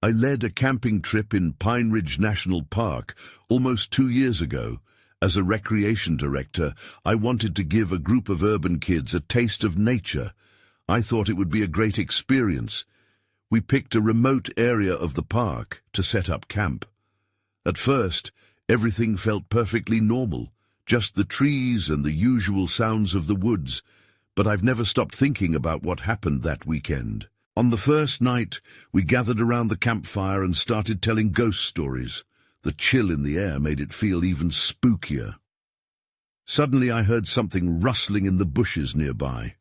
I led a camping trip in Pine Ridge National Park almost 2 years ago. As a recreation director, I wanted to give a group of urban kids a taste of nature. I thought it would be a great experience. We picked a remote area of the park to set up camp. At first, everything felt perfectly normal, just the trees and the usual sounds of the woods, but I've never stopped thinking about what happened that weekend. On the first night, we gathered around the campfire and started telling ghost stories. The chill in the air made it feel even spookier. Suddenly I heard something rustling in the bushes nearby.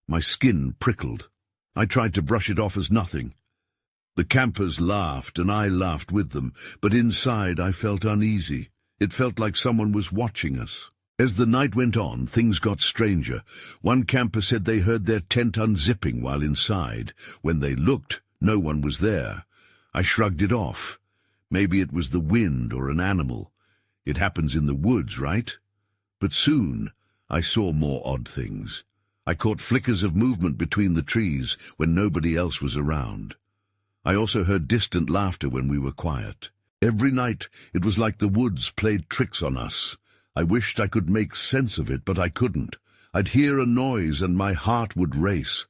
My skin prickled. I tried to brush it off as nothing. The campers laughed and I laughed with them, but inside I felt uneasy. It felt like someone was watching us. As the night went on, things got stranger. One camper said they heard their tent unzipping while inside. When they looked, no one was there. I shrugged it off. Maybe it was the wind or an animal. It happens in the woods, right? But soon, I saw more odd things. I caught flickers of movement between the trees when nobody else was around. I also heard distant laughter when we were quiet. Every night, it was like the woods played tricks on us. I wished I could make sense of it, but I couldn't. I'd hear a noise and my heart would race.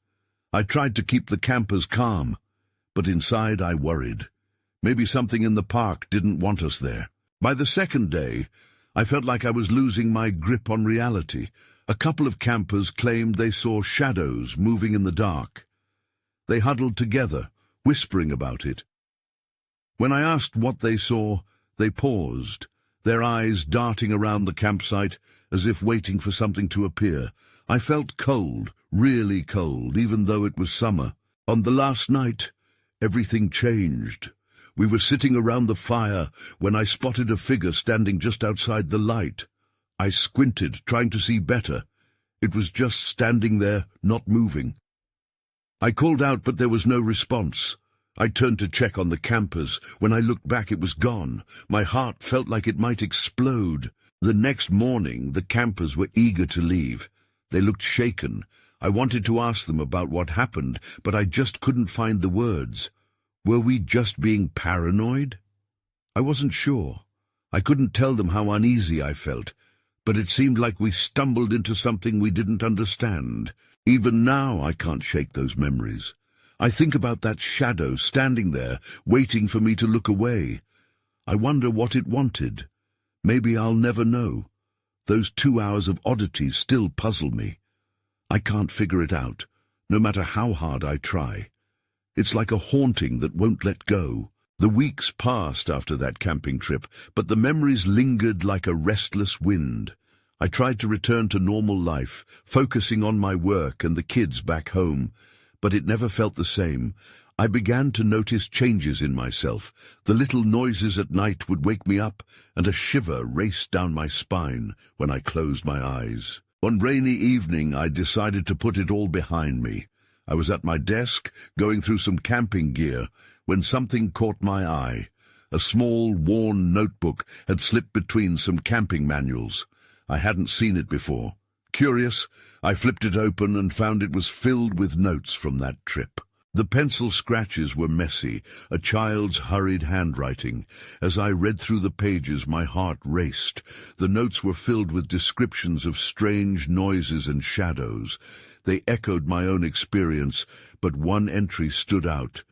I tried to keep the campers calm, but inside I worried. Maybe something in the park didn't want us there. By the second day, I felt like I was losing my grip on reality. A couple of campers claimed they saw shadows moving in the dark. They huddled together, whispering about it. When I asked what they saw, they paused, their eyes darting around the campsite as if waiting for something to appear. I felt cold, really cold, even though it was summer. On the last night, everything changed. We were sitting around the fire when I spotted a figure standing just outside the light. I squinted, trying to see better. It was just standing there, not moving. I called out, but there was no response. I turned to check on the campers. When I looked back, it was gone. My heart felt like it might explode. The next morning, the campers were eager to leave. They looked shaken. I wanted to ask them about what happened, but I just couldn't find the words. Were we just being paranoid? I wasn't sure. I couldn't tell them how uneasy I felt, but it seemed like we stumbled into something we didn't understand. Even now, I can't shake those memories. I think about that shadow standing there, waiting for me to look away. I wonder what it wanted. Maybe I'll never know. Those 2 hours of Oddities still puzzle me. I can't figure it out, no matter how hard I try. It's like a haunting that won't let go. The weeks passed after that camping trip, but the memories lingered like a restless wind. I tried to return to normal life, focusing on my work and the kids back home, but it never felt the same. I began to notice changes in myself. The little noises at night would wake me up, and a shiver raced down my spine when I closed my eyes. One rainy evening, I decided to put it all behind me. I was at my desk, going through some camping gear, when something caught my eye. A small, worn notebook had slipped between some camping manuals. I hadn't seen it before. Curious, I flipped it open and found it was filled with notes from that trip. The pencil scratches were messy, a child's hurried handwriting. As I read through the pages, my heart raced. The notes were filled with descriptions of strange noises and shadows. They echoed my own experience, but one entry stood out.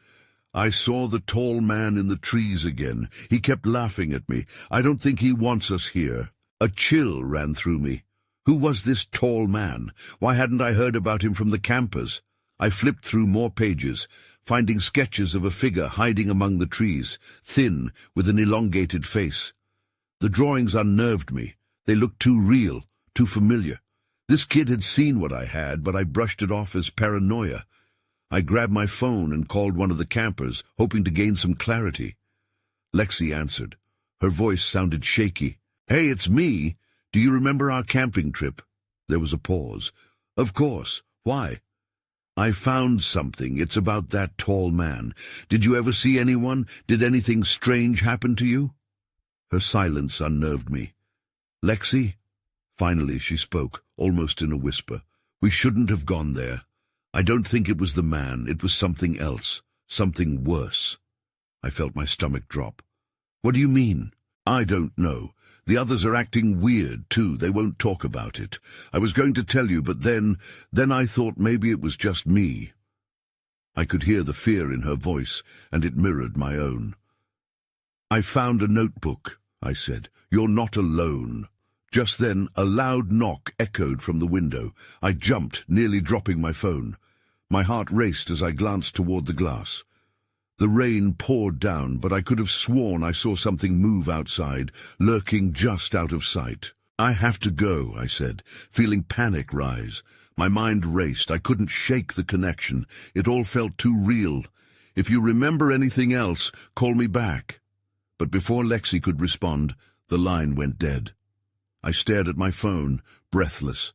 I saw the tall man in the trees again. He kept laughing at me. I don't think he wants us here. A chill ran through me. Who was this tall man? Why hadn't I heard about him from the campers? I flipped through more pages, finding sketches of a figure hiding among the trees, thin, with an elongated face. The drawings unnerved me. They looked too real, too familiar. This kid had seen what I had, but I brushed it off as paranoia. I grabbed my phone and called one of the campers, hoping to gain some clarity. Lexi answered. Her voice sounded shaky. "Hey, it's me. Do you remember our camping trip?" There was a pause. "Of course. Why?" "I found something. It's about that tall man. Did you ever see anyone? Did anything strange happen to you?" Her silence unnerved me. "Lexi?" Finally she spoke, almost in a whisper. "We shouldn't have gone there. I don't think it was the man. It was something else. Something worse." I felt my stomach drop. What do you mean? I don't know. The others are acting weird, too. They won't talk about it. I was going to tell you, but then I thought maybe it was just me. I could hear the fear in her voice, and it mirrored my own. I found a notebook, I said. You're not alone. Just then, a loud knock echoed from the window. I jumped, nearly dropping my phone. My heart raced as I glanced toward the glass. The rain poured down, but I could have sworn I saw something move outside, lurking just out of sight. I have to go, I said, feeling panic rise. My mind raced. I couldn't shake the connection. It all felt too real. If you remember anything else, call me back. But before Lexi could respond, the line went dead. I stared at my phone, breathless.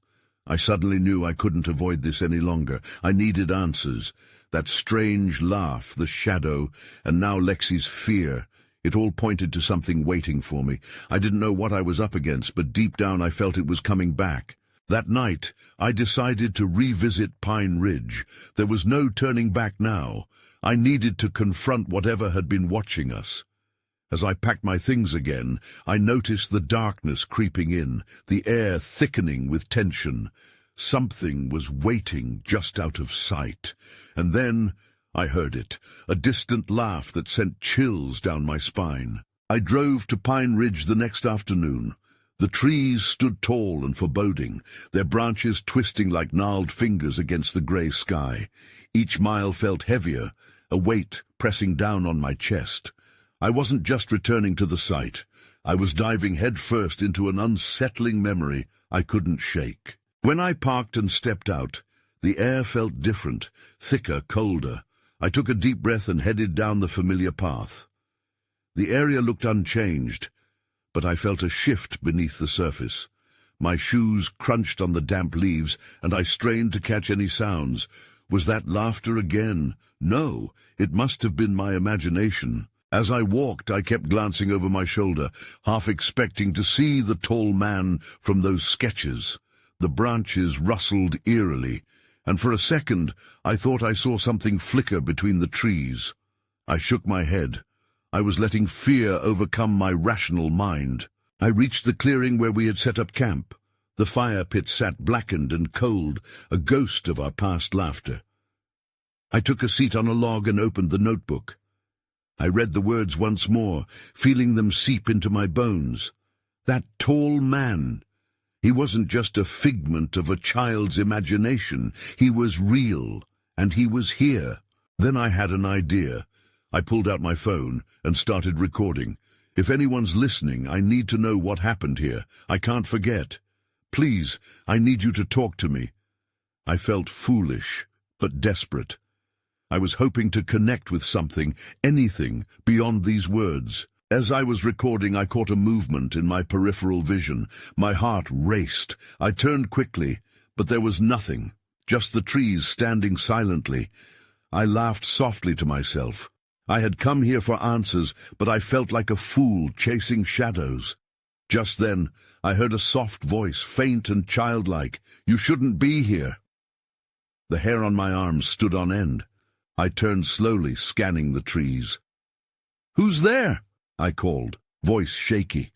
I suddenly knew I couldn't avoid this any longer. I needed answers. That strange laugh, the shadow, and now Lexi's fear. It all pointed to something waiting for me. I didn't know what I was up against, but deep down I felt it was coming back. That night, I decided to revisit Pine Ridge. There was no turning back now. I needed to confront whatever had been watching us. As I packed my things again, I noticed the darkness creeping in, the air thickening with tension. Something was waiting just out of sight. And then I heard it, a distant laugh that sent chills down my spine. I drove to Pine Ridge the next afternoon. The trees stood tall and foreboding, their branches twisting like gnarled fingers against the grey sky. Each mile felt heavier, a weight pressing down on my chest. I wasn't just returning to the site. I was diving headfirst into an unsettling memory I couldn't shake. When I parked and stepped out, the air felt different, thicker, colder. I took a deep breath and headed down the familiar path. The area looked unchanged, but I felt a shift beneath the surface. My shoes crunched on the damp leaves, and I strained to catch any sounds. Was that laughter again? No, it must have been my imagination. As I walked, I kept glancing over my shoulder, half expecting to see the tall man from those sketches. The branches rustled eerily, and for a second I thought I saw something flicker between the trees. I shook my head. I was letting fear overcome my rational mind. I reached the clearing where we had set up camp. The fire pit sat blackened and cold, a ghost of our past laughter. I took a seat on a log and opened the notebook. I read the words once more, feeling them seep into my bones. That tall man. He wasn't just a figment of a child's imagination. He was real, and he was here. Then I had an idea. I pulled out my phone and started recording. If anyone's listening, I need to know what happened here. I can't forget. Please, I need you to talk to me. I felt foolish, but desperate. I was hoping to connect with something, anything, beyond these words. As I was recording, I caught a movement in my peripheral vision. My heart raced. I turned quickly, but there was nothing, just the trees standing silently. I laughed softly to myself. I had come here for answers, but I felt like a fool chasing shadows. Just then, I heard a soft voice, faint and childlike. "You shouldn't be here." The hair on my arms stood on end. I turned slowly, scanning the trees. "Who's there?" I called, voice shaky.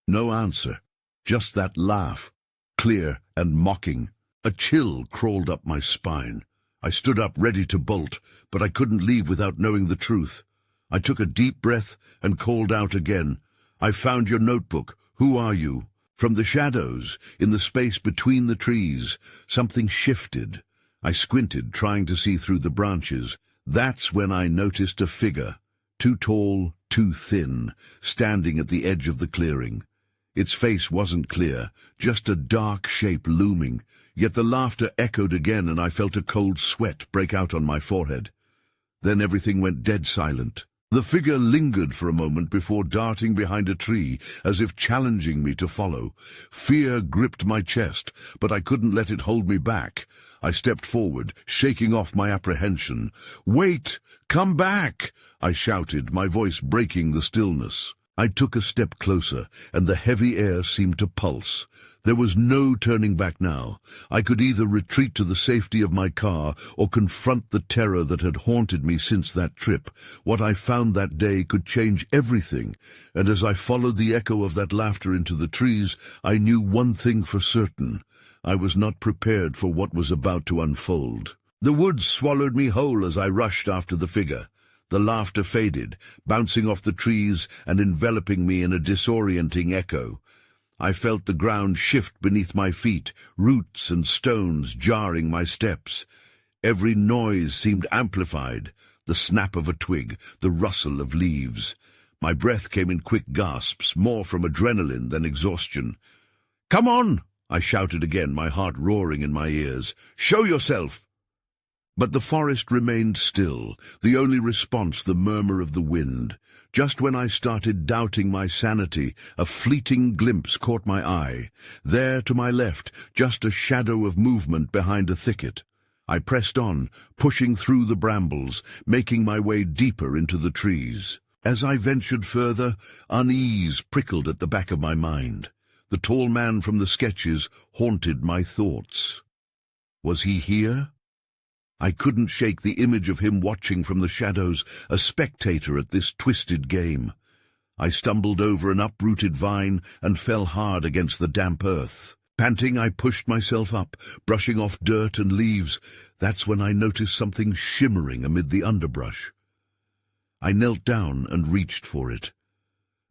No answer, just that laugh, clear and mocking. A chill crawled up my spine. I stood up, ready to bolt, but I couldn't leave without knowing the truth. I took a deep breath and called out again. "I found your notebook. Who are you?" From the shadows, in the space between the trees, something shifted. I squinted, trying to see through the branches. That's when I noticed a figure, too tall, too thin, standing at the edge of the clearing. Its face wasn't clear, just a dark shape looming. Yet the laughter echoed again, and I felt a cold sweat break out on my forehead. Then everything went dead silent. The figure lingered for a moment before darting behind a tree, as if challenging me to follow. Fear gripped my chest, but I couldn't let it hold me back. I stepped forward, shaking off my apprehension. "Wait! Come back!" I shouted, my voice breaking the stillness. I took a step closer, and the heavy air seemed to pulse. There was no turning back now. I could either retreat to the safety of my car or confront the terror that had haunted me since that trip. What I found that day could change everything, and as I followed the echo of that laughter into the trees, I knew one thing for certain. I was not prepared for what was about to unfold. The woods swallowed me whole as I rushed after the figure. The laughter faded, bouncing off the trees and enveloping me in a disorienting echo. I felt the ground shift beneath my feet, roots and stones jarring my steps. Every noise seemed amplified, the snap of a twig, the rustle of leaves. My breath came in quick gasps, more from adrenaline than exhaustion. "Come on!" I shouted again, my heart roaring in my ears. "Show yourself!" But the forest remained still, the only response the murmur of the wind. Just when I started doubting my sanity, a fleeting glimpse caught my eye. There, to my left, just a shadow of movement behind a thicket. I pressed on, pushing through the brambles, making my way deeper into the trees. As I ventured further, unease prickled at the back of my mind. The tall man from the sketches haunted my thoughts. Was he here? I couldn't shake the image of him watching from the shadows, a spectator at this twisted game. I stumbled over an uprooted vine and fell hard against the damp earth. Panting, I pushed myself up, brushing off dirt and leaves. That's when I noticed something shimmering amid the underbrush. I knelt down and reached for it.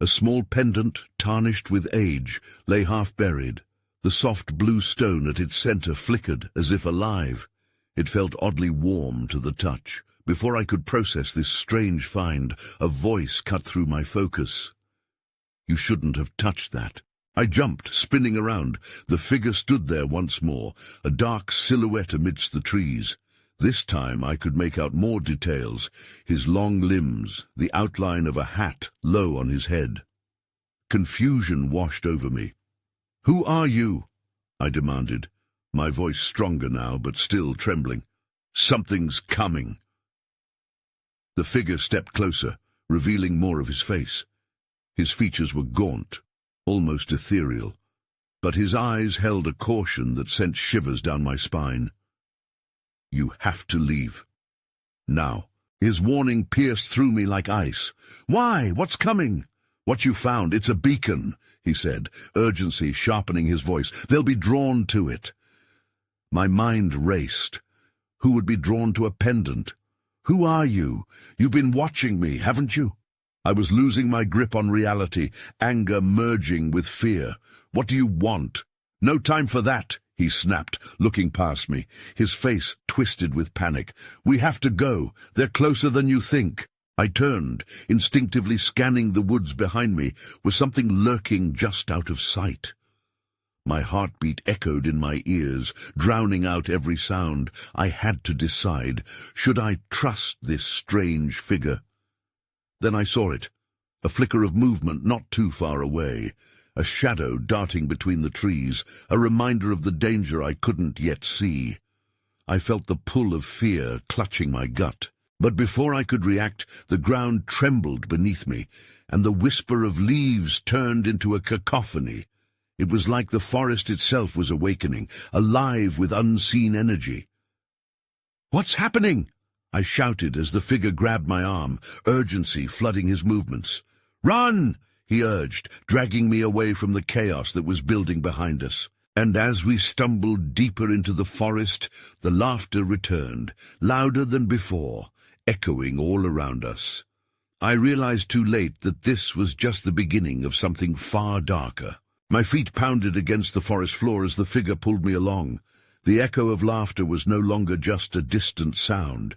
A small pendant, tarnished with age, lay half buried. The soft blue stone at its center flickered as if alive. It felt oddly warm to the touch. Before I could process this strange find, a voice cut through my focus. "You shouldn't have touched that." I jumped, spinning around. The figure stood there once more, a dark silhouette amidst the trees. This time I could make out more details, his long limbs, the outline of a hat low on his head. Confusion washed over me. "Who are you?" I demanded, my voice stronger now, but still trembling. "Something's coming." The figure stepped closer, revealing more of his face. His features were gaunt, almost ethereal, but his eyes held a caution that sent shivers down my spine. "You have to leave. Now." His warning pierced through me like ice. "Why? What's coming?" "What you found, it's a beacon," he said, urgency sharpening his voice. "They'll be drawn to it." My mind raced. Who would be drawn to a pendant? "Who are you? You've been watching me, haven't you?" I was losing my grip on reality, anger merging with fear. "What do you want?" "No time for that," he snapped, looking past me, his face twisted with panic. "We have to go. They're closer than you think." I turned, instinctively scanning the woods behind me. Was something lurking just out of sight? My heartbeat echoed in my ears, drowning out every sound. I had to decide. Should I trust this strange figure? Then I saw it, a flicker of movement not too far away, a shadow darting between the trees, a reminder of the danger I couldn't yet see. I felt the pull of fear clutching my gut. But before I could react, the ground trembled beneath me, and the whisper of leaves turned into a cacophony. It was like the forest itself was awakening, alive with unseen energy. "What's happening?" I shouted as the figure grabbed my arm, urgency flooding his movements. "Run!" he urged, dragging me away from the chaos that was building behind us. And as we stumbled deeper into the forest, the laughter returned, louder than before, echoing all around us. I realized too late that this was just the beginning of something far darker. My feet pounded against the forest floor as the figure pulled me along. The echo of laughter was no longer just a distant sound.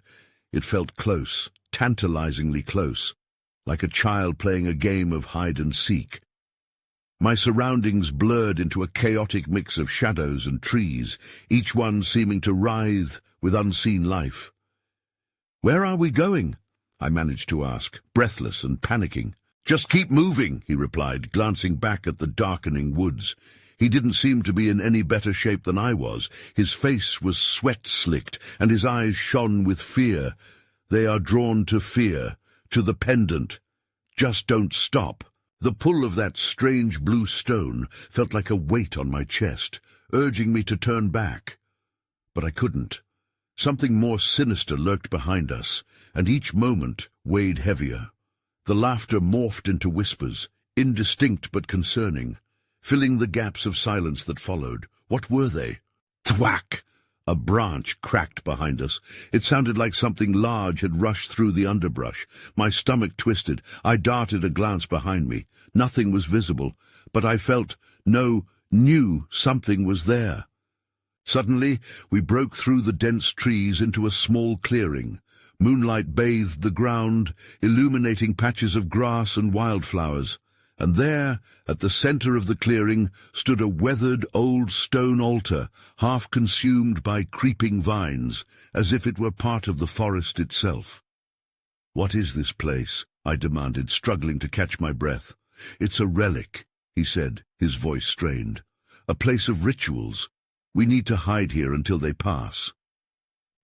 It felt close, tantalizingly close, like a child playing a game of hide-and-seek. My surroundings blurred into a chaotic mix of shadows and trees, each one seeming to writhe with unseen life. "Where are we going?" I managed to ask, breathless and panicking. "Just keep moving," he replied, glancing back at the darkening woods. He didn't seem to be in any better shape than I was. His face was sweat-slicked, and his eyes shone with fear. "They are drawn to fear, to the pendant. Just don't stop." The pull of that strange blue stone felt like a weight on my chest, urging me to turn back. But I couldn't. Something more sinister lurked behind us, and each moment weighed heavier. The laughter morphed into whispers, indistinct but concerning, filling the gaps of silence that followed. What were they? Thwack! A branch cracked behind us. It sounded like something large had rushed through the underbrush. My stomach twisted. I darted a glance behind me. Nothing was visible, but I knew something was there. Suddenly, we broke through the dense trees into a small clearing. Moonlight bathed the ground, illuminating patches of grass and wildflowers. And there, at the center of the clearing, stood a weathered old stone altar, half consumed by creeping vines, as if it were part of the forest itself. "What is this place?" I demanded, struggling to catch my breath. "It's a relic," he said, his voice strained. "A place of rituals. We need to hide here until they pass."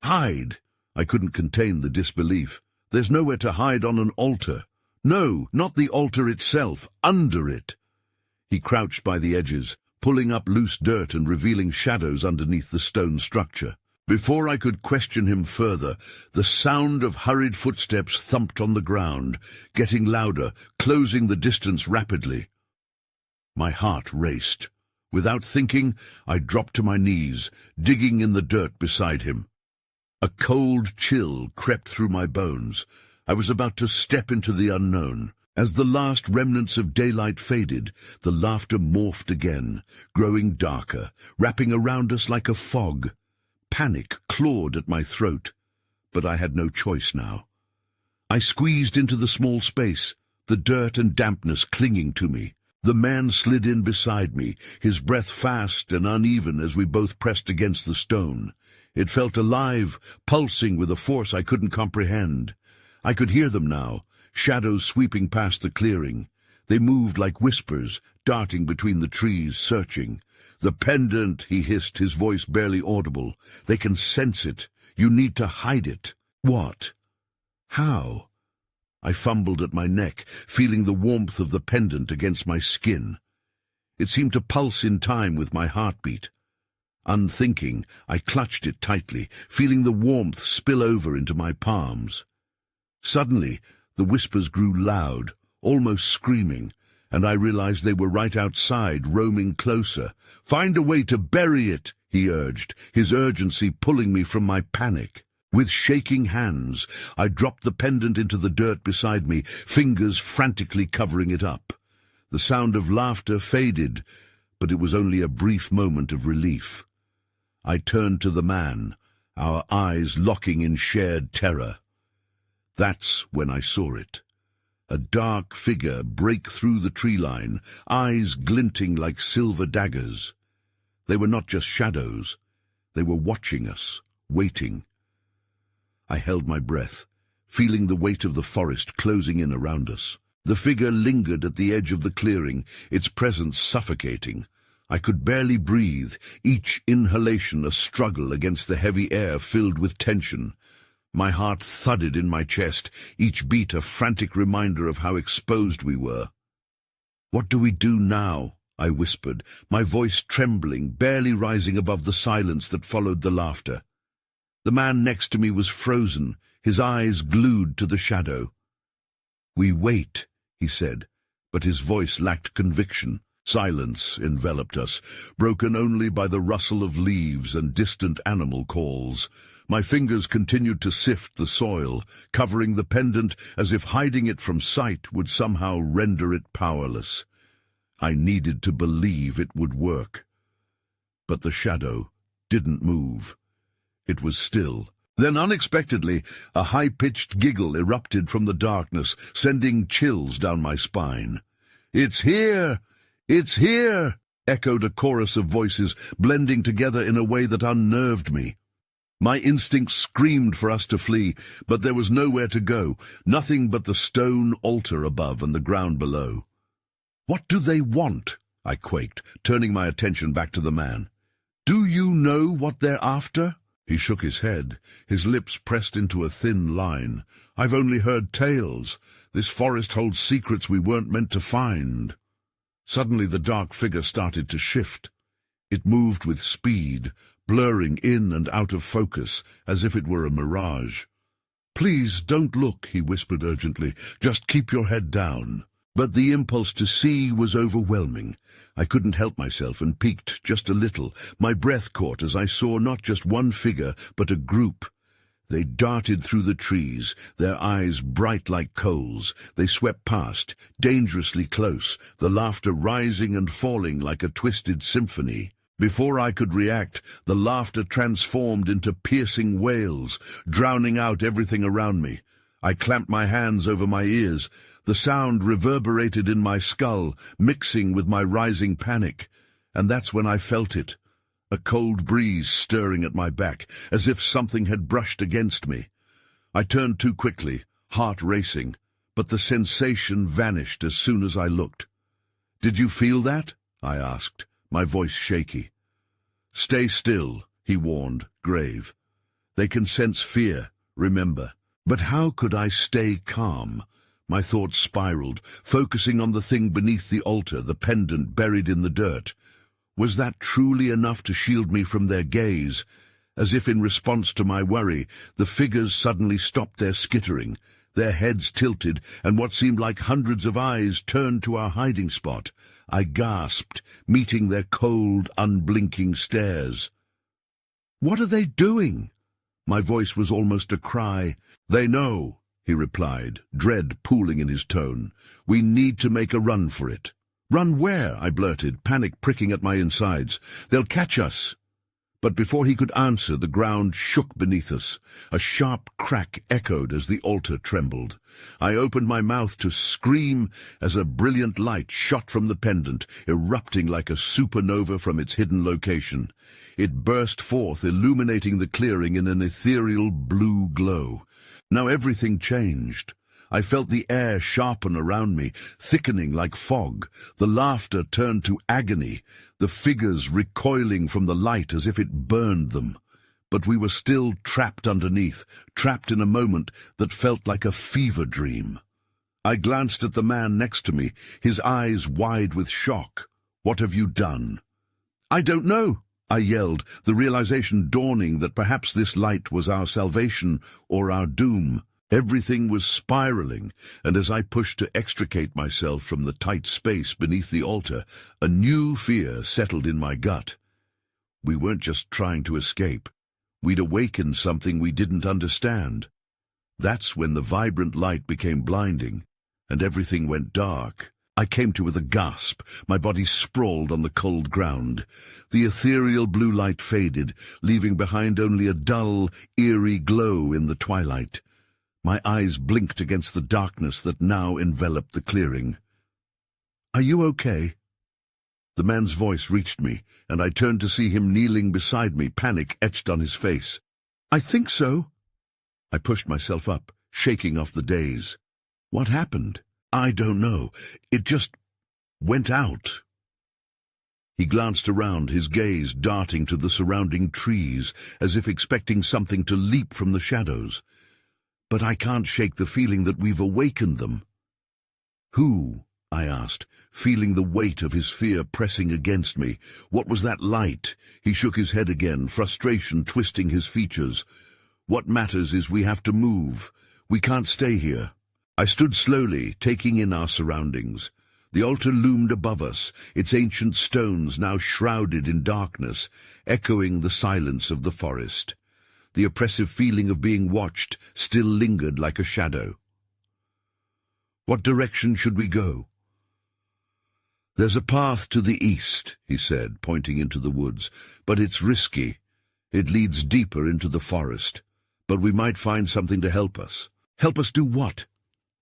"Hide?" I couldn't contain the disbelief. "There's nowhere to hide on an altar." "No, not the altar itself, under it." He crouched by the edges, pulling up loose dirt and revealing shadows underneath the stone structure. Before I could question him further, the sound of hurried footsteps thumped on the ground, getting louder, closing the distance rapidly. My heart raced. Without thinking, I dropped to my knees, digging in the dirt beside him. A cold chill crept through my bones. I was about to step into the unknown. As the last remnants of daylight faded, the laughter morphed again, growing darker, wrapping around us like a fog. Panic clawed at my throat, but I had no choice now. I squeezed into the small space, the dirt and dampness clinging to me. The man slid in beside me, his breath fast and uneven as we both pressed against the stone. It felt alive, pulsing with a force I couldn't comprehend. I could hear them now, shadows sweeping past the clearing. They moved like whispers, darting between the trees, searching. "The pendant," he hissed, his voice barely audible. "They can sense it. You need to hide it." "What? How?" I fumbled at my neck, feeling the warmth of the pendant against my skin. It seemed to pulse in time with my heartbeat. Unthinking, I clutched it tightly, feeling the warmth spill over into my palms. Suddenly, the whispers grew loud, almost screaming, and I realized they were right outside, roaming closer. "Find a way to bury it," he urged, his urgency pulling me from my panic. With shaking hands, I dropped the pendant into the dirt beside me, fingers frantically covering it up. The sound of laughter faded, but it was only a brief moment of relief. I turned to the man, our eyes locking in shared terror. That's when I saw it. A dark figure break through the tree line, eyes glinting like silver daggers. They were not just shadows. They were watching us, waiting. I held my breath, feeling the weight of the forest closing in around us. The figure lingered at the edge of the clearing, its presence suffocating. I could barely breathe, each inhalation a struggle against the heavy air filled with tension. My heart thudded in my chest, each beat a frantic reminder of how exposed we were. "What do we do now?" I whispered, my voice trembling, barely rising above the silence that followed the laughter. The man next to me was frozen, his eyes glued to the shadow. "We wait," he said, but his voice lacked conviction. Silence enveloped us, broken only by the rustle of leaves and distant animal calls. My fingers continued to sift the soil, covering the pendant as if hiding it from sight would somehow render it powerless. I needed to believe it would work. But the shadow didn't move. It was still. Then unexpectedly, a high-pitched giggle erupted from the darkness, sending chills down my spine. "It's here! It's here!" echoed a chorus of voices, blending together in a way that unnerved me. My instincts screamed for us to flee, but there was nowhere to go, nothing but the stone altar above and the ground below. "What do they want?" I quaked, turning my attention back to the man. "Do you know what they're after?" He shook his head, his lips pressed into a thin line. "I've only heard tales. This forest holds secrets we weren't meant to find. Suddenly the dark figure started to shift. It moved with speed, blurring in and out of focus, as if it were a mirage. "Please, don't look," he whispered urgently. "Just keep your head down." But the impulse to see was overwhelming. I couldn't help myself and peeked just a little. My breath caught as I saw not just one figure, but a group. They darted through the trees, their eyes bright like coals. They swept past, dangerously close, the laughter rising and falling like a twisted symphony. Before I could react, the laughter transformed into piercing wails, drowning out everything around me. I clamped my hands over my ears. The sound reverberated in my skull, mixing with my rising panic. And that's when I felt it. A cold breeze stirring at my back, as if something had brushed against me. I turned too quickly, heart racing, but the sensation vanished as soon as I looked. "Did you feel that?" I asked, my voice shaky. "Stay still," he warned, grave. "They can sense fear, remember." But how could I stay calm? My thoughts spiraled, focusing on the thing beneath the altar, the pendant buried in the dirt. Was that truly enough to shield me from their gaze? As if in response to my worry, the figures suddenly stopped their skittering. Their heads tilted, and what seemed like hundreds of eyes turned to our hiding spot. I gasped, meeting their cold, unblinking stares. "What are they doing?" My voice was almost a cry. "They know," he replied, dread pooling in his tone. "We need to make a run for it." "Run where?" I blurted, panic pricking at my insides. "They'll catch us." But before he could answer, the ground shook beneath us. A sharp crack echoed as the altar trembled. I opened my mouth to scream as a brilliant light shot from the pendant, erupting like a supernova from its hidden location. It burst forth, illuminating the clearing in an ethereal blue glow. Now everything changed. I felt the air sharpen around me, thickening like fog. The laughter turned to agony, the figures recoiling from the light as if it burned them. But we were still trapped underneath, trapped in a moment that felt like a fever dream. I glanced at the man next to me, his eyes wide with shock. "What have you done?" "I don't know," I yelled, the realization dawning that perhaps this light was our salvation or our doom. Everything was spiraling, and as I pushed to extricate myself from the tight space beneath the altar, a new fear settled in my gut. We weren't just trying to escape. We'd awakened something we didn't understand. That's when the vibrant light became blinding, and everything went dark. I came to with a gasp, my body sprawled on the cold ground. The ethereal blue light faded, leaving behind only a dull, eerie glow in the twilight. My eyes blinked against the darkness that now enveloped the clearing. "Are you okay?" The man's voice reached me, and I turned to see him kneeling beside me, panic etched on his face. "I think so." I pushed myself up, shaking off the daze. "What happened?" "I don't know. It just went out." He glanced around, his gaze darting to the surrounding trees, as if expecting something to leap from the shadows. "But I can't shake the feeling that we've awakened them." "Who?" I asked, feeling the weight of his fear pressing against me. "What was that light?" He shook his head again, frustration twisting his features. "What matters is we have to move. We can't stay here." I stood slowly, taking in our surroundings. The altar loomed above us, its ancient stones now shrouded in darkness, echoing the silence of the forest. The oppressive feeling of being watched still lingered like a shadow. "What direction should we go?" "There's a path to the east," he said, pointing into the woods, "but it's risky. It leads deeper into the forest. But we might find something to help us." "Help us do what?"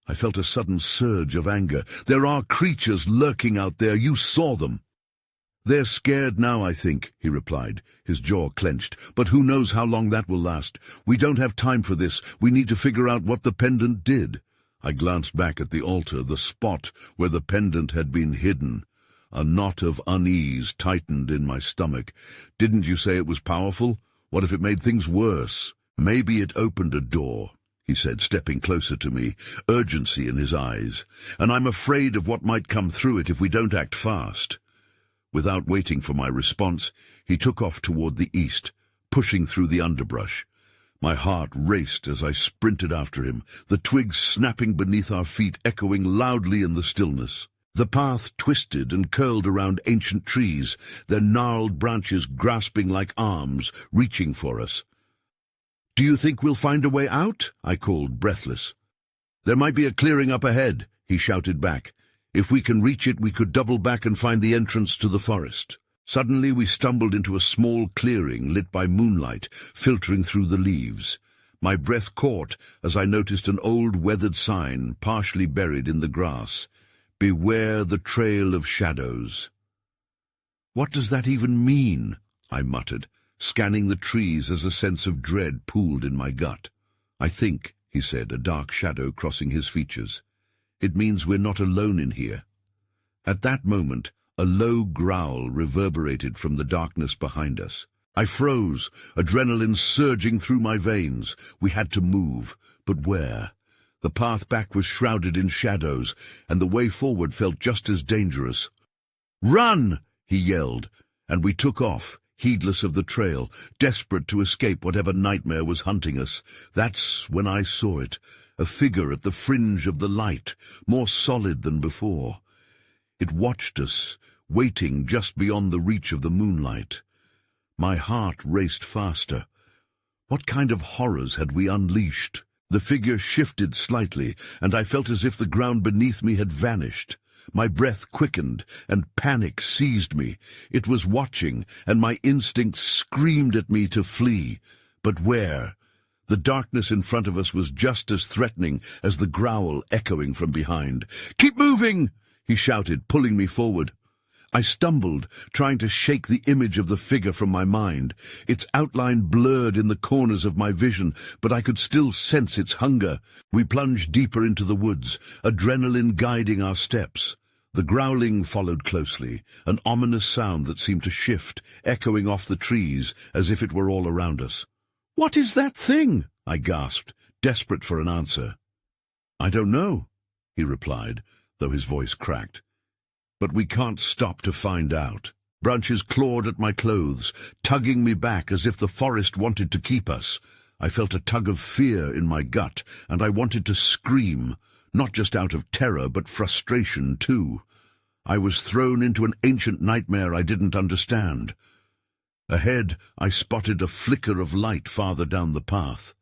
I felt a sudden surge of anger. "There are creatures lurking out there. You saw them." "They're scared now, I think," he replied, his jaw clenched. "But who knows how long that will last? We don't have time for this. We need to figure out what the pendant did." I glanced back at the altar, the spot where the pendant had been hidden. A knot of unease tightened in my stomach. "Didn't you say it was powerful? What if it made things worse?" "Maybe it opened a door," he said, stepping closer to me, urgency in his eyes, "and I'm afraid of what might come through it if we don't act fast." Without waiting for my response, he took off toward the east, pushing through the underbrush. My heart raced as I sprinted after him, the twigs snapping beneath our feet echoing loudly in the stillness. The path twisted and curled around ancient trees, their gnarled branches grasping like arms, reaching for us. "Do you think we'll find a way out?" I called, breathless. "There might be a clearing up ahead," he shouted back. "If we can reach it, we could double back and find the entrance to the forest." Suddenly we stumbled into a small clearing lit by moonlight, filtering through the leaves. My breath caught as I noticed an old weathered sign partially buried in the grass. "Beware the trail of shadows." "What does that even mean?" I muttered, scanning the trees as a sense of dread pooled in my gut. "I think," he said, a dark shadow crossing his features, "it means we're not alone in here." At that moment, a low growl reverberated from the darkness behind us. I froze, adrenaline surging through my veins. We had to move, but where? The path back was shrouded in shadows, and the way forward felt just as dangerous. "Run!" he yelled, and we took off, heedless of the trail, desperate to escape whatever nightmare was hunting us. That's when I saw it, a figure at the fringe of the light, more solid than before. It watched us, waiting just beyond the reach of the moonlight. My heart raced faster. What kind of horrors had we unleashed? The figure shifted slightly, and I felt as if the ground beneath me had vanished. My breath quickened, and panic seized me. It was watching, and my instincts screamed at me to flee. But where? The darkness in front of us was just as threatening as the growl echoing from behind. "Keep moving!" he shouted, pulling me forward. I stumbled, trying to shake the image of the figure from my mind. Its outline blurred in the corners of my vision, but I could still sense its hunger. We plunged deeper into the woods, adrenaline guiding our steps. The growling followed closely, an ominous sound that seemed to shift, echoing off the trees as if it were all around us. "What is that thing?" I gasped, desperate for an answer. "I don't know," he replied, though his voice cracked. "But we can't stop to find out." Branches clawed at my clothes, tugging me back as if the forest wanted to keep us. I felt a tug of fear in my gut, and I wanted to scream, not just out of terror but frustration too. I was thrown into an ancient nightmare I didn't understand. Ahead, I spotted a flicker of light farther down the path.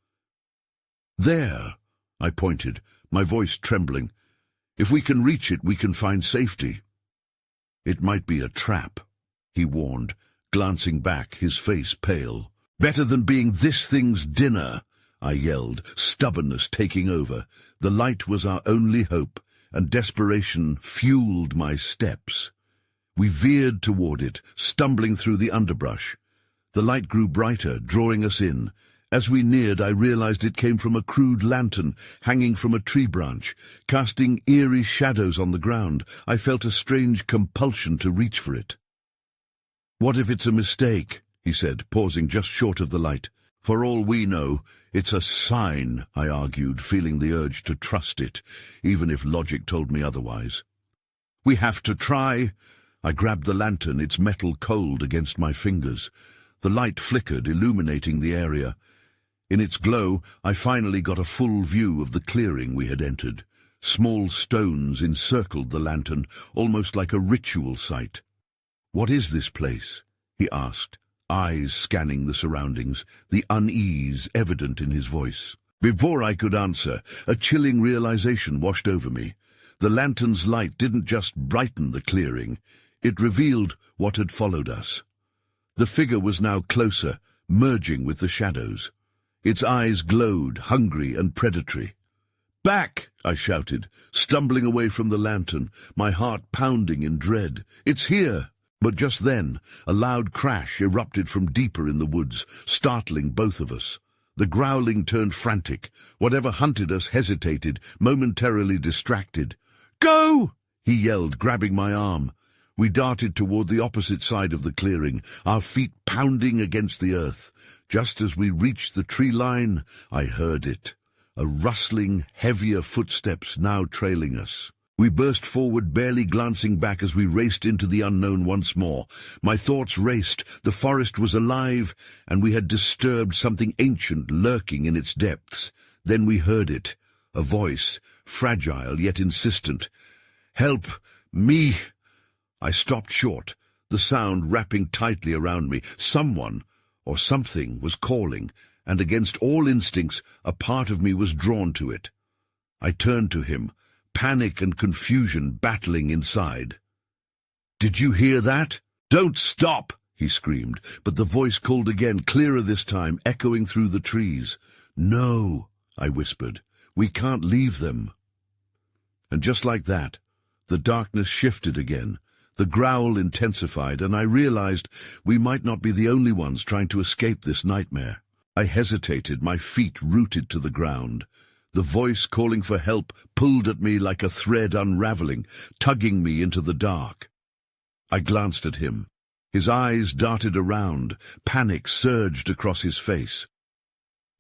"There," I pointed, my voice trembling. "If we can reach it, we can find safety." "It might be a trap," he warned, glancing back, his face pale. "Better than being this thing's dinner," I yelled, stubbornness taking over. The light was our only hope, and desperation fueled my steps. We veered toward it, stumbling through the underbrush. The light grew brighter, drawing us in. As we neared, I realized it came from a crude lantern hanging from a tree branch, casting eerie shadows on the ground. I felt a strange compulsion to reach for it. "What if it's a mistake?" he said, pausing just short of the light. "For all we know, it's a sign," I argued, feeling the urge to trust it, even if logic told me otherwise. "We have to try." I grabbed the lantern, its metal cold against my fingers. The light flickered, illuminating the area. In its glow, I finally got a full view of the clearing we had entered. Small stones encircled the lantern, almost like a ritual site. "What is this place?" he asked, eyes scanning the surroundings, the unease evident in his voice. Before I could answer, a chilling realization washed over me. The lantern's light didn't just brighten the clearing, it revealed what had followed us. The figure was now closer, merging with the shadows. Its eyes glowed, hungry and predatory. "Back!" I shouted, stumbling away from the lantern, my heart pounding in dread. "It's here!" But just then, a loud crash erupted from deeper in the woods, startling both of us. The growling turned frantic. Whatever hunted us hesitated, momentarily distracted. "Go!" he yelled, grabbing my arm. We darted toward the opposite side of the clearing, our feet pounding against the earth. Just as we reached the tree line, I heard it. a rustling, heavier footsteps now trailing us. We burst forward, barely glancing back as we raced into the unknown once more. My thoughts raced. The forest was alive, and we had disturbed something ancient lurking in its depths. Then we heard it, a voice, fragile yet insistent. "Help! Me!" I stopped short, the sound wrapping tightly around me. Someone, or something, was calling, and against all instincts, a part of me was drawn to it. I turned to him, panic and confusion battling inside. "Did you hear that?" "Don't stop!" he screamed, but the voice called again, clearer this time, echoing through the trees. "No," I whispered, "we can't leave them." And just like that, the darkness shifted again. The growl intensified, and I realized we might not be the only ones trying to escape this nightmare. I hesitated, my feet rooted to the ground. The voice calling for help pulled at me like a thread unraveling, tugging me into the dark. I glanced at him. His eyes darted around. Panic surged across his face.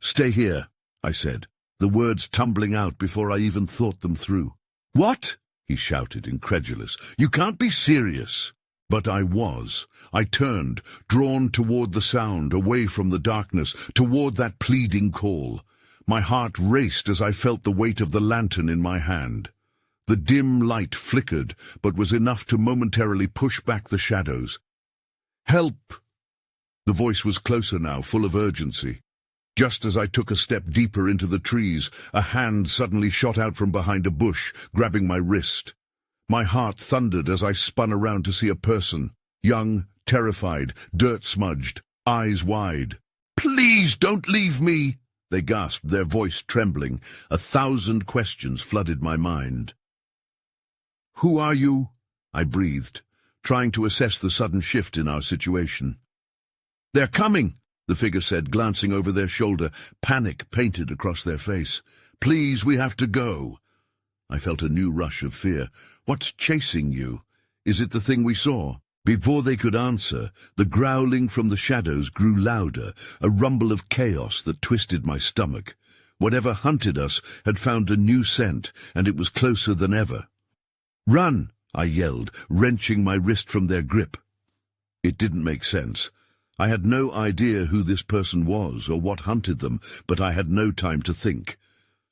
"Stay here," I said, the words tumbling out before I even thought them through. "What?" he shouted, incredulous. "You can't be serious." But I was. I turned, drawn toward the sound, away from the darkness, toward that pleading call. My heart raced as I felt the weight of the lantern in my hand. The dim light flickered, but was enough to momentarily push back the shadows. "Help!" The voice was closer now, full of urgency. Just as I took a step deeper into the trees, a hand suddenly shot out from behind a bush, grabbing my wrist. My heart thundered as I spun around to see a person, young, terrified, dirt-smudged, eyes wide. "Please don't leave me!" they gasped, their voice trembling. 1,000 questions flooded my mind. "Who are you?" I breathed, trying to assess the sudden shift in our situation. "They're coming," the figure said, glancing over their shoulder, panic painted across their face. "Please, we have to go." I felt a new rush of fear. "What's chasing you? Is it the thing we saw?" Before they could answer, the growling from the shadows grew louder, a rumble of chaos that twisted my stomach. Whatever hunted us had found a new scent, and it was closer than ever. "Run!" I yelled, wrenching my wrist from their grip. It didn't make sense. I had no idea who this person was or what hunted them, but I had no time to think.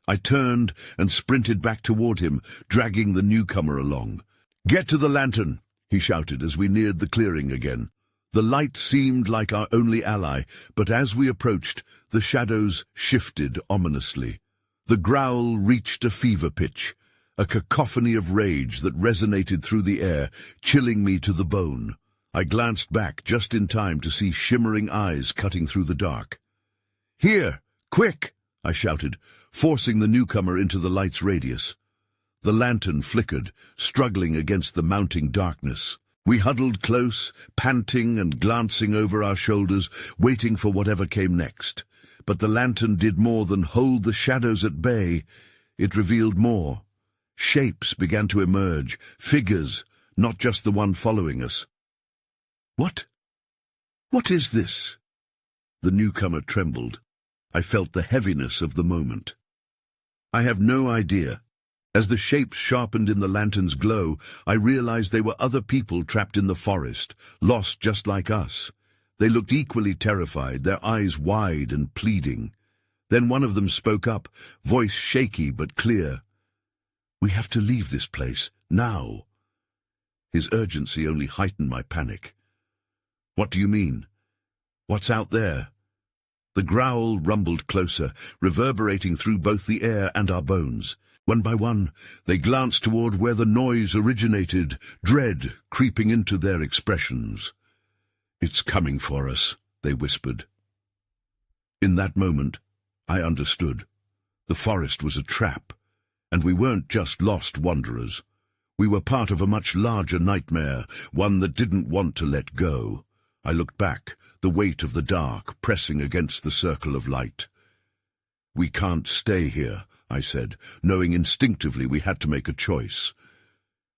I turned and sprinted back toward him, dragging the newcomer along. "Get to the lantern!" he shouted as we neared the clearing again. The light seemed like our only ally, but as we approached, the shadows shifted ominously. The growl reached a fever pitch, a cacophony of rage that resonated through the air, chilling me to the bone. I glanced back just in time to see shimmering eyes cutting through the dark. "Here! Quick!" I shouted, forcing the newcomer into the light's radius. The lantern flickered, struggling against the mounting darkness. We huddled close, panting and glancing over our shoulders, waiting for whatever came next. But the lantern did more than hold the shadows at bay. It revealed more. Shapes began to emerge, figures, not just the one following us. "What? What is this?" The newcomer trembled. I felt the heaviness of the moment. "I have no idea." As the shapes sharpened in the lantern's glow, I realized they were other people trapped in the forest, lost just like us. They looked equally terrified, their eyes wide and pleading. Then one of them spoke up, voice shaky but clear. "We have to leave this place, now." His urgency only heightened my panic. "What do you mean? What's out there?" The growl rumbled closer, reverberating through both the air and our bones. One by one, they glanced toward where the noise originated, dread creeping into their expressions. "It's coming for us," they whispered. In that moment, I understood. The forest was a trap, and we weren't just lost wanderers. We were part of a much larger nightmare, one that didn't want to let go. I looked back, the weight of the dark pressing against the circle of light. "We can't stay here," I said, knowing instinctively we had to make a choice.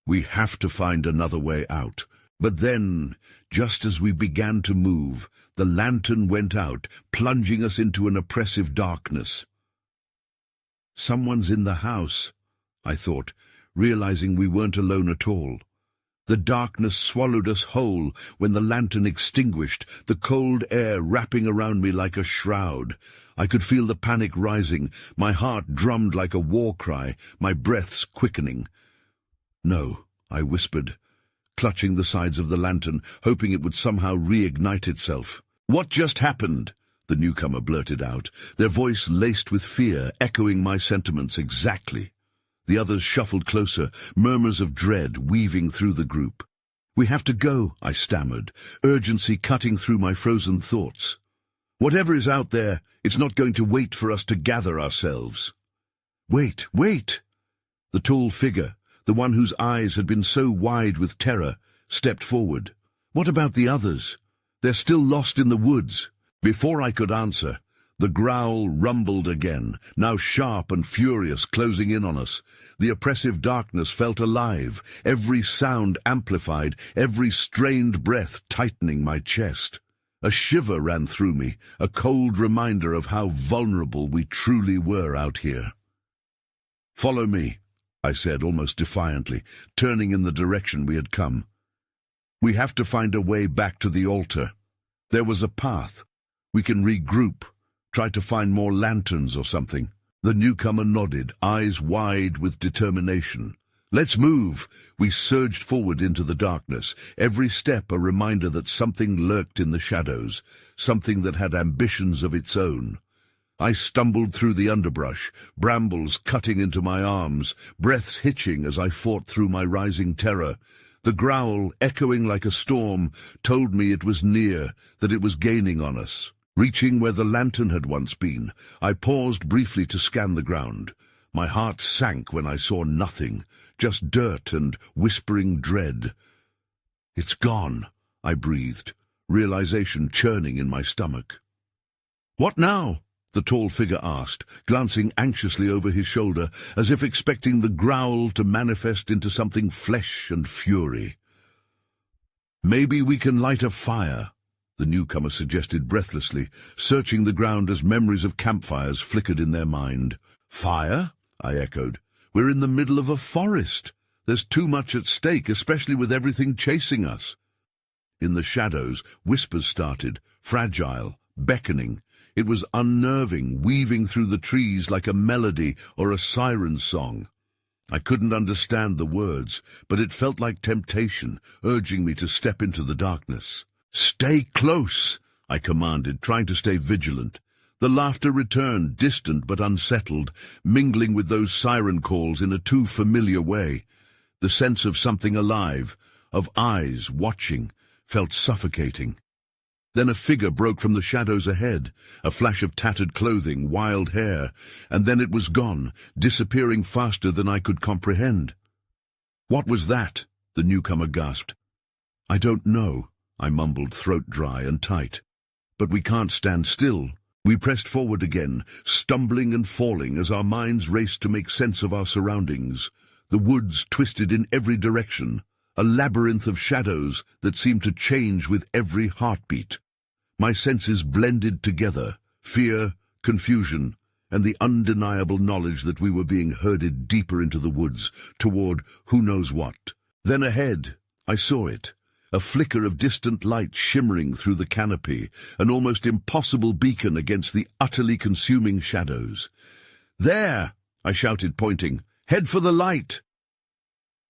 "We have to find another way out." But then, just as we began to move, the lantern went out, plunging us into an oppressive darkness. Someone's in the house, I thought, realizing we weren't alone at all. The darkness swallowed us whole when the lantern extinguished, the cold air wrapping around me like a shroud. I could feel the panic rising, my heart drummed like a war cry, my breaths quickening. "No," I whispered, clutching the sides of the lantern, hoping it would somehow reignite itself. "What just happened?" the newcomer blurted out, their voice laced with fear, echoing my sentiments exactly. The others shuffled closer, murmurs of dread weaving through the group. "We have to go," I stammered, urgency cutting through my frozen thoughts. "Whatever is out there, it's not going to wait for us to gather ourselves." "Wait, wait!" The tall figure, the one whose eyes had been so wide with terror, stepped forward. "What about the others? They're still lost in the woods." Before I could answer, the growl rumbled again, now sharp and furious, closing in on us. The oppressive darkness felt alive, every sound amplified, every strained breath tightening my chest. A shiver ran through me, a cold reminder of how vulnerable we truly were out here. "Follow me," I said almost defiantly, turning in the direction we had come. "We have to find a way back to the altar. There was a path. We can regroup, try to find more lanterns or something." The newcomer nodded, eyes wide with determination. "Let's move!" We surged forward into the darkness, every step a reminder that something lurked in the shadows, something that had ambitions of its own. I stumbled through the underbrush, brambles cutting into my arms, breaths hitching as I fought through my rising terror. The growl, echoing like a storm, told me it was near, that it was gaining on us. Reaching where the lantern had once been, I paused briefly to scan the ground. My heart sank when I saw nothing, just dirt and whispering dread. "It's gone," I breathed, realization churning in my stomach. "What now?" the tall figure asked, glancing anxiously over his shoulder, as if expecting the growl to manifest into something flesh and fury. "Maybe we can light a fire," the newcomer suggested breathlessly, searching the ground as memories of campfires flickered in their mind. "Fire?" I echoed. "We're in the middle of a forest. There's too much at stake, especially with everything chasing us." In the shadows, whispers started, fragile, beckoning. It was unnerving, weaving through the trees like a melody or a siren song. I couldn't understand the words, but it felt like temptation, urging me to step into the darkness. "Stay close," I commanded, trying to stay vigilant. The laughter returned, distant but unsettled, mingling with those siren calls in a too familiar way. The sense of something alive, of eyes watching, felt suffocating. Then a figure broke from the shadows ahead, a flash of tattered clothing, wild hair, and then it was gone, disappearing faster than I could comprehend. "What was that?" the newcomer gasped. "I don't know," I mumbled, throat dry and tight. "But we can't stand still." We pressed forward again, stumbling and falling as our minds raced to make sense of our surroundings. The woods twisted in every direction, a labyrinth of shadows that seemed to change with every heartbeat. My senses blended together, fear, confusion, and the undeniable knowledge that we were being herded deeper into the woods, toward who knows what. Then ahead, I saw it, a flicker of distant light shimmering through the canopy, an almost impossible beacon against the utterly consuming shadows. "There!" I shouted, pointing. "Head for the light!"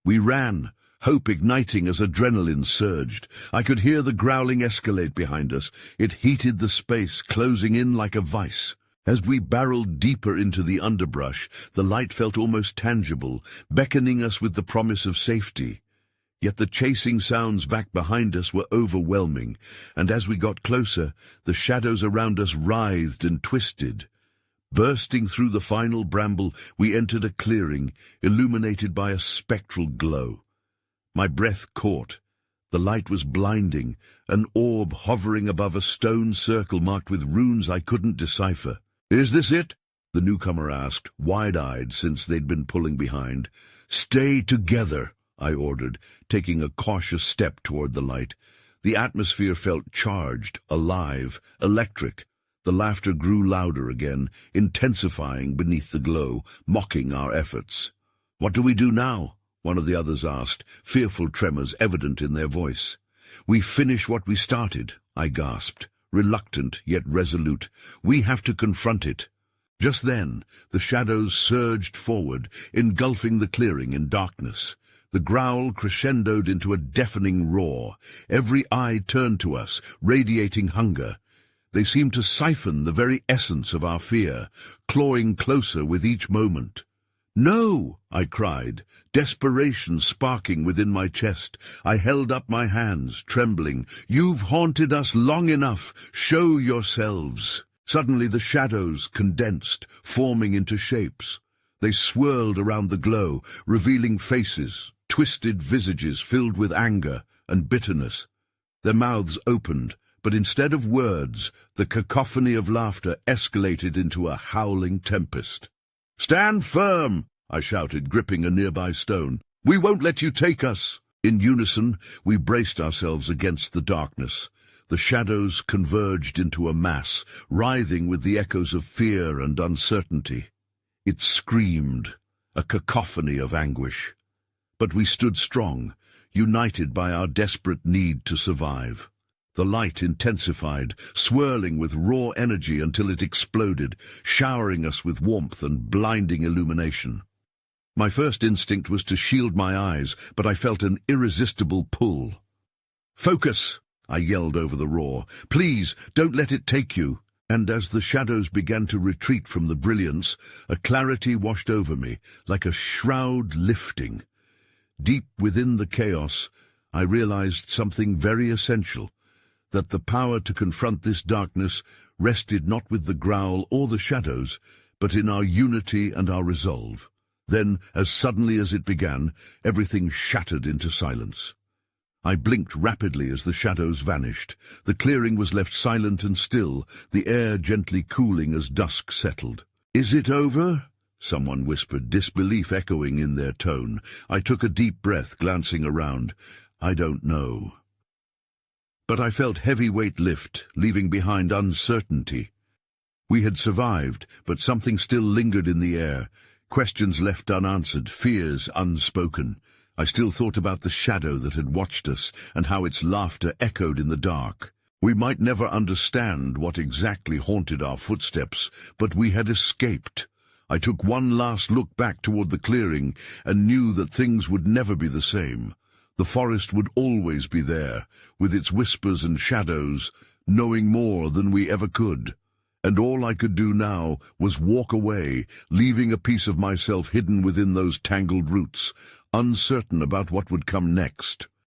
We ran, hope igniting as adrenaline surged. I could hear the growling escalate behind us. It heated the space, closing in like a vice. As we barreled deeper into the underbrush, the light felt almost tangible, beckoning us with the promise of safety. Yet the chasing sounds back behind us were overwhelming, and as we got closer, the shadows around us writhed and twisted. Bursting through the final bramble, we entered a clearing, illuminated by a spectral glow. My breath caught. The light was blinding, an orb hovering above a stone circle marked with runes I couldn't decipher. "Is this it?" the newcomer asked, wide-eyed since they'd been pulling behind. "Stay together," I ordered, taking a cautious step toward the light. The atmosphere felt charged, alive, electric. The laughter grew louder again, intensifying beneath the glow, mocking our efforts. "What do we do now?" one of the others asked, fearful tremors evident in their voice. "We finish what we started," I gasped, reluctant yet resolute. "We have to confront it." Just then, the shadows surged forward, engulfing the clearing in darkness. The growl crescendoed into a deafening roar. Every eye turned to us, radiating hunger. They seemed to siphon the very essence of our fear, clawing closer with each moment. "No!" I cried, desperation sparking within my chest. I held up my hands, trembling. "You've haunted us long enough. Show yourselves." Suddenly the shadows condensed, forming into shapes. They swirled around the glow, revealing faces, twisted visages filled with anger and bitterness. Their mouths opened, but instead of words, the cacophony of laughter escalated into a howling tempest. "Stand firm!" I shouted, gripping a nearby stone. "We won't let you take us!" In unison, we braced ourselves against the darkness. The shadows converged into a mass, writhing with the echoes of fear and uncertainty. It screamed, a cacophony of anguish. But we stood strong, united by our desperate need to survive. The light intensified, swirling with raw energy until it exploded, showering us with warmth and blinding illumination. My first instinct was to shield my eyes, but I felt an irresistible pull. "Focus!" I yelled over the roar. "Please, don't let it take you." And as the shadows began to retreat from the brilliance, a clarity washed over me, like a shroud lifting. Deep within the chaos, I realized something very essential, that the power to confront this darkness rested not with the growl or the shadows, but in our unity and our resolve. Then, as suddenly as it began, everything shattered into silence. I blinked rapidly as the shadows vanished. The clearing was left silent and still, the air gently cooling as dusk settled. "Is it over?" someone whispered, disbelief echoing in their tone. I took a deep breath, glancing around. "I don't know." But I felt heavy weight lift, leaving behind uncertainty. We had survived, but something still lingered in the air. Questions left unanswered, fears unspoken. I still thought about the shadow that had watched us and how its laughter echoed in the dark. We might never understand what exactly haunted our footsteps, but we had escaped. I took one last look back toward the clearing and knew that things would never be the same. The forest would always be there, with its whispers and shadows, knowing more than we ever could. And all I could do now was walk away, leaving a piece of myself hidden within those tangled roots, uncertain about what would come next.